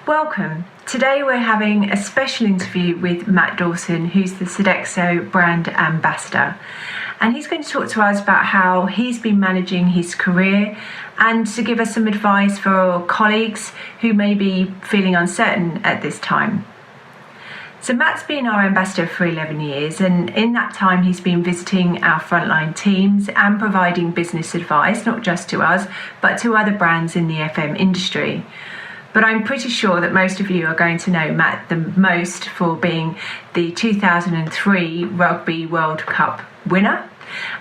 Welcome. Today we're having a special interview with Matt Dawson, who's the Sodexo brand ambassador. And he's going to talk to us about how he's been managing his career and to give us some advice for colleagues who may be feeling uncertain at this time. So Matt's been our ambassador for 11 years, and in that time he's been visiting our frontline teams and providing business advice, not just to us, but to other brands in the FM industry. But I'm pretty sure that most of you are going to know Matt the most for being the 2003 Rugby World Cup winner.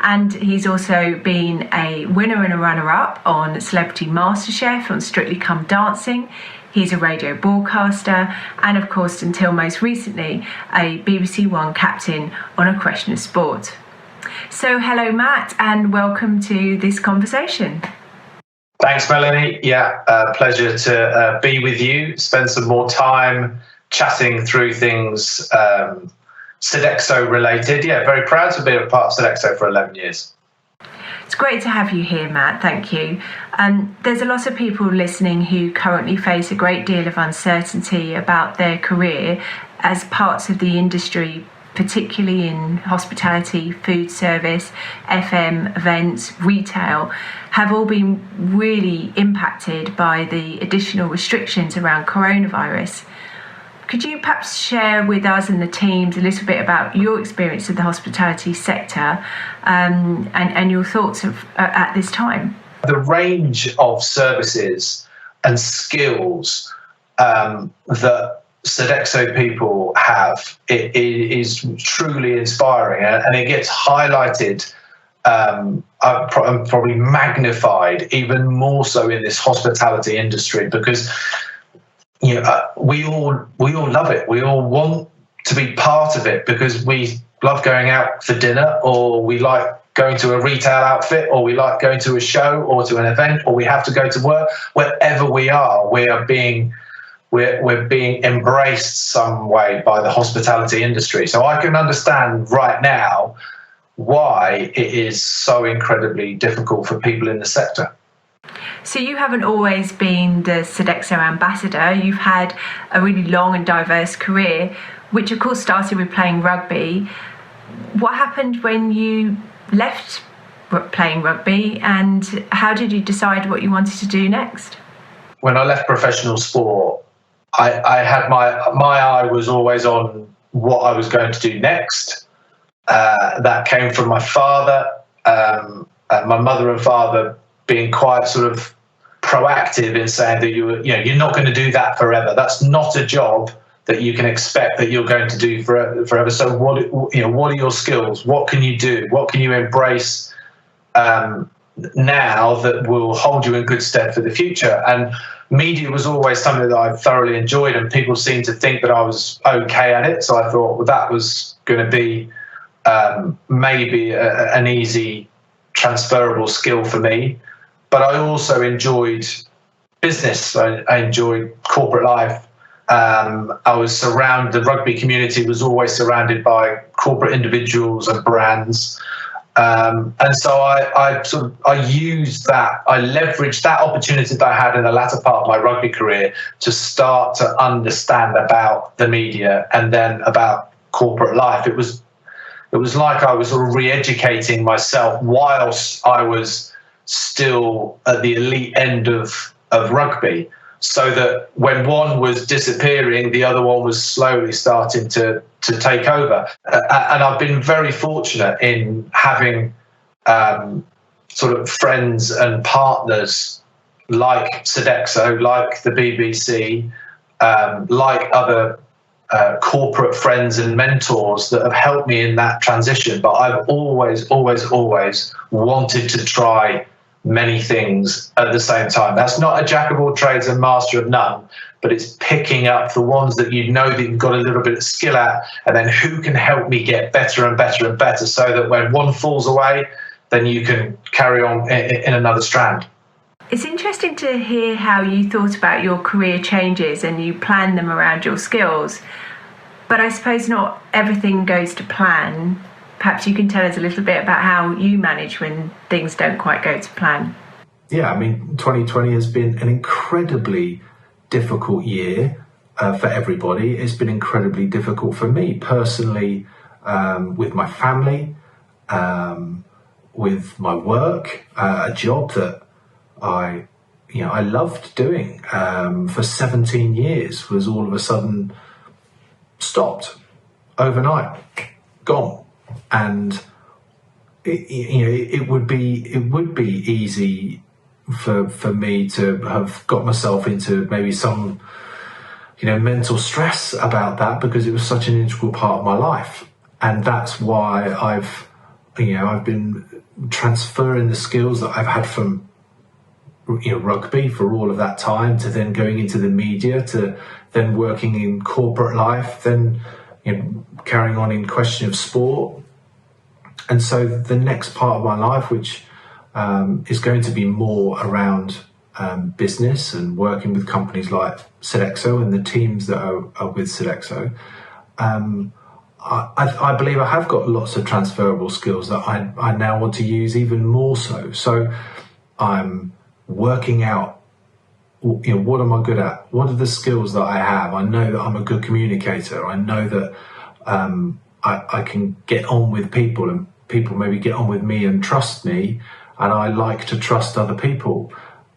And he's also been a winner and a runner-up on Celebrity MasterChef, on Strictly Come Dancing. He's a radio broadcaster and, of course, until most recently, a BBC One captain on A Question of Sport. So hello, Matt, and welcome to this conversation. Thanks, Melanie. Yeah, pleasure to be with you, spend some more time chatting through things Sodexo related. Yeah, very proud to be a part of Sodexo for 11 years. It's great to have you here, Matt. Thank you. There's a lot of people listening who currently face a great deal of uncertainty about their career as parts of the industry, particularly in hospitality, food service, FM, events, retail, have all been really impacted by the additional restrictions around coronavirus. Could you perhaps share with us and the teams a little bit about your experience of the hospitality sector and your thoughts at this time? The range of services and skills that Sodexo people have, it is truly inspiring, and it gets highlighted and probably magnified even more so in this hospitality industry, because we all love it. We all want to be part of it because we love going out for dinner, or we like going to a retail outfit, or we like going to a show or to an event, or we have to go to work. Wherever we are, we're being embraced some way by the hospitality industry. So I can understand right now why it is so incredibly difficult for people in the sector. So you haven't always been the Sodexo ambassador. You've had a really long and diverse career, which of course started with playing rugby. What happened when you left playing rugby, and how did you decide what you wanted to do next? When I left professional sport, I had my eye was always on what I was going to do next. That came from my father, my mother and father being quite sort of proactive in saying that you're not going to do that forever. That's not a job that you can expect that you're going to do forever. So what are your skills? What can you do? What can you embrace now that will hold you in good stead for the future? And media was always something that I thoroughly enjoyed, and people seemed to think that I was okay at it. So I thought, well, that was going to be maybe an easy transferable skill for me. But I also enjoyed business. I enjoyed corporate life. I was surrounded, the rugby community was always surrounded by corporate individuals and brands. And so I used that, I leveraged that opportunity that I had in the latter part of my rugby career to start to understand about the media and then about corporate life. It was like I was sort of re-educating myself whilst I was still at the elite end of rugby, so that when one was disappearing, the other one was slowly starting to take over. And I've been very fortunate in having sort of friends and partners like Sodexo, like the BBC, like other corporate friends and mentors that have helped me in that transition. But I've always wanted to try many things at the same time. That's not a jack of all trades and master of none, but it's picking up the ones that you know that you've got a little bit of skill at, and then who can help me get better and better and better, so that when one falls away, then you can carry on in another strand. It's interesting to hear how you thought about your career changes and you planned them around your skills, but I suppose not everything goes to plan. Perhaps you can tell us a little bit about how you manage when things don't quite go to plan. Yeah, I mean, 2020 has been an incredibly difficult year for everybody. It's been incredibly difficult for me personally, with my family, with my work, a job that I loved doing for 17 years was all of a sudden stopped overnight, gone. And it would be easy for me to have got myself into maybe some mental stress about that, because it was such an integral part of my life. And that's why I've been transferring the skills that I've had from rugby for all of that time, to then going into the media, to then working in corporate life, then carrying on in question of sport. And so the next part of my life, which is going to be more around business and working with companies like Sodexo and the teams that are with Sodexo, I believe I have got lots of transferable skills that I now want to use even more so. So I'm working out, what am I good at? What are the skills that I have? I know that I'm a good communicator. I know that I can get on with people, and people maybe get on with me and trust me, and I like to trust other people.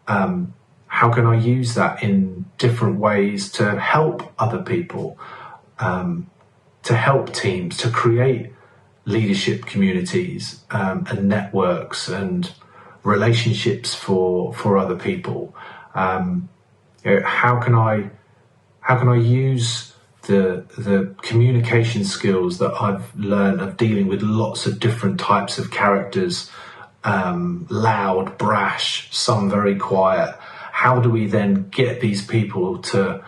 How can I use that in different ways to help other people, to help teams, to create leadership communities and networks and relationships for other people? How can I use the communication skills that I've learned of dealing with lots of different types of characters, loud, brash, some very quiet? How do we then get these people to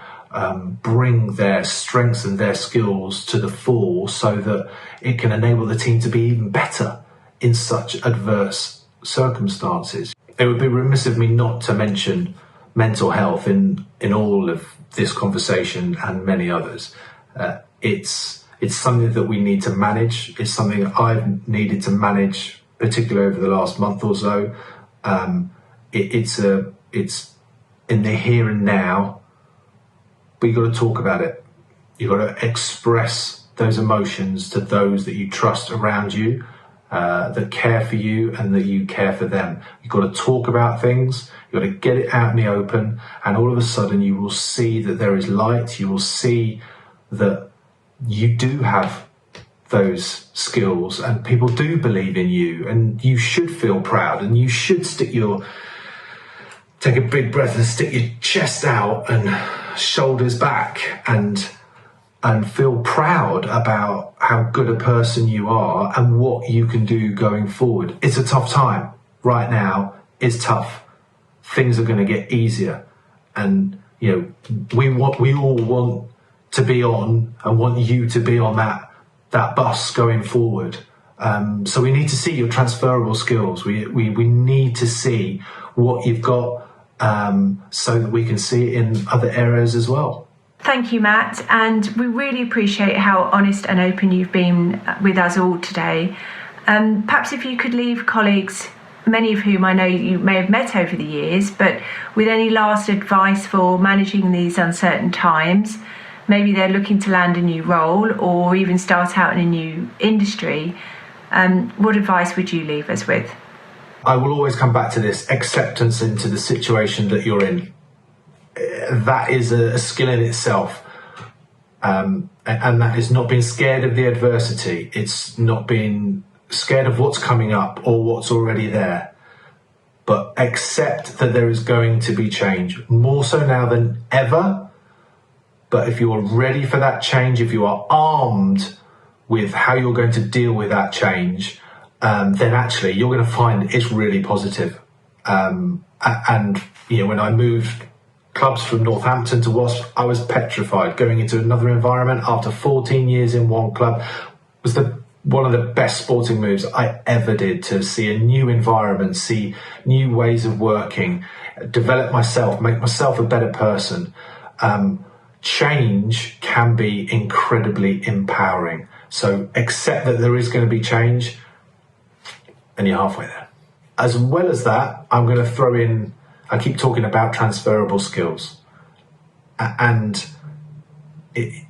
bring their strengths and their skills to the fore, so that it can enable the team to be even better in such adverse circumstances? It would be remiss of me not to mention mental health in all of this conversation and many others. It's something that we need to manage. It's something I've needed to manage, particularly over the last month or so. It's in the here and now, but you've got to talk about it. You've got to express those emotions to those that you trust around you, that care for you and that you care for them. You've got to talk about things. You've got to get it out in the open, and all of a sudden you will see that there is light. You will see that you do have those skills, and people do believe in you, and you should feel proud, and you should take a big breath and stick your chest out and shoulders back and feel proud about how good a person you are and what you can do going forward. It's a tough time right now. It's tough. Things are going to get easier, and we all want to be on, and want you to be on that bus going forward. So we need to see your transferable skills. We need to see what you've got, so that we can see it in other areas as well. Thank you, Matt, and we really appreciate how honest and open you've been with us all today. Perhaps if you could leave colleagues, many of whom I know you may have met over the years, but with any last advice for managing these uncertain times. Maybe they're looking to land a new role or even start out in a new industry. What advice would you leave us with? I will always come back to this: acceptance into the situation that you're in. That is a skill in itself. And that is not being scared of the adversity. It's not being scared of what's coming up or what's already there. But accept that there is going to be change, more so now than ever. But if you're ready for that change, if you are armed with how you're going to deal with that change, then actually you're going to find it's really positive. And when I moved clubs from Northampton to Wasp, I was petrified. Going into another environment after 14 years in one club was one of the best sporting moves I ever did, to see a new environment, see new ways of working, develop myself, make myself a better person. Change can be incredibly empowering. So accept that there is going to be change, and you're halfway there. As well as that, I'm going to throw in, I keep talking about transferable skills. And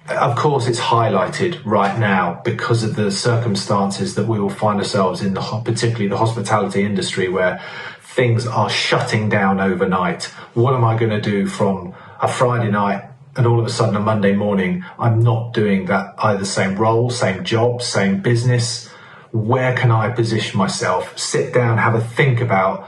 of course, it's highlighted right now because of the circumstances that we will find ourselves in, particularly the hospitality industry, where things are shutting down overnight. What am I going to do from a Friday night and all of a sudden a Monday morning, I'm not doing that either same role, same job, same business? Where can I position myself? Sit down, have a think about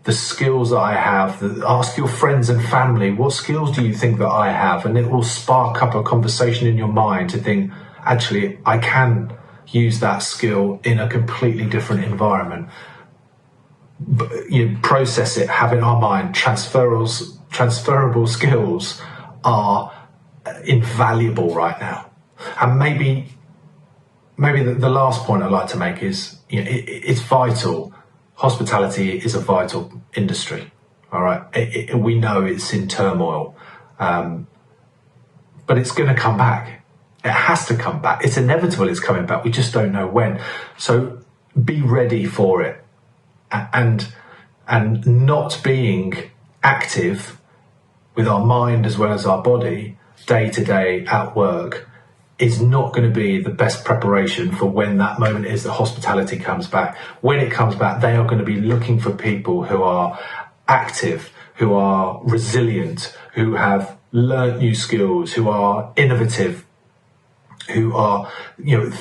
the skills that I have. Ask your friends and family, what skills do you think that I have? And it will spark up a conversation in your mind to think, actually, I can use that skill in a completely different environment. But, process it, have in our mind, transferable skills are invaluable right now. And maybe the last point I'd like to make is, it's vital. Hospitality is a vital industry, all right? We know it's in turmoil, but it's going to come back. It has to come back. It's inevitable it's coming back. We just don't know when. So be ready for it. And not being active with our mind as well as our body day to day at work is not going to be the best preparation for when that moment is that hospitality comes back. When it comes back, they are going to be looking for people who are active, who are resilient, who have learnt new skills, who are innovative, who are,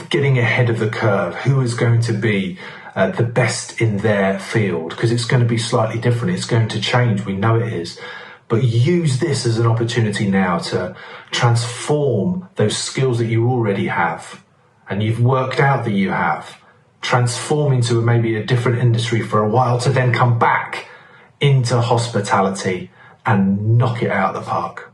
getting ahead of the curve, who is going to be the best in their field, because it's going to be slightly different. It's going to change. We know it is. But use this as an opportunity now to transform those skills that you already have and you've worked out that you have, transform into maybe a different industry for a while to then come back into hospitality and knock it out of the park.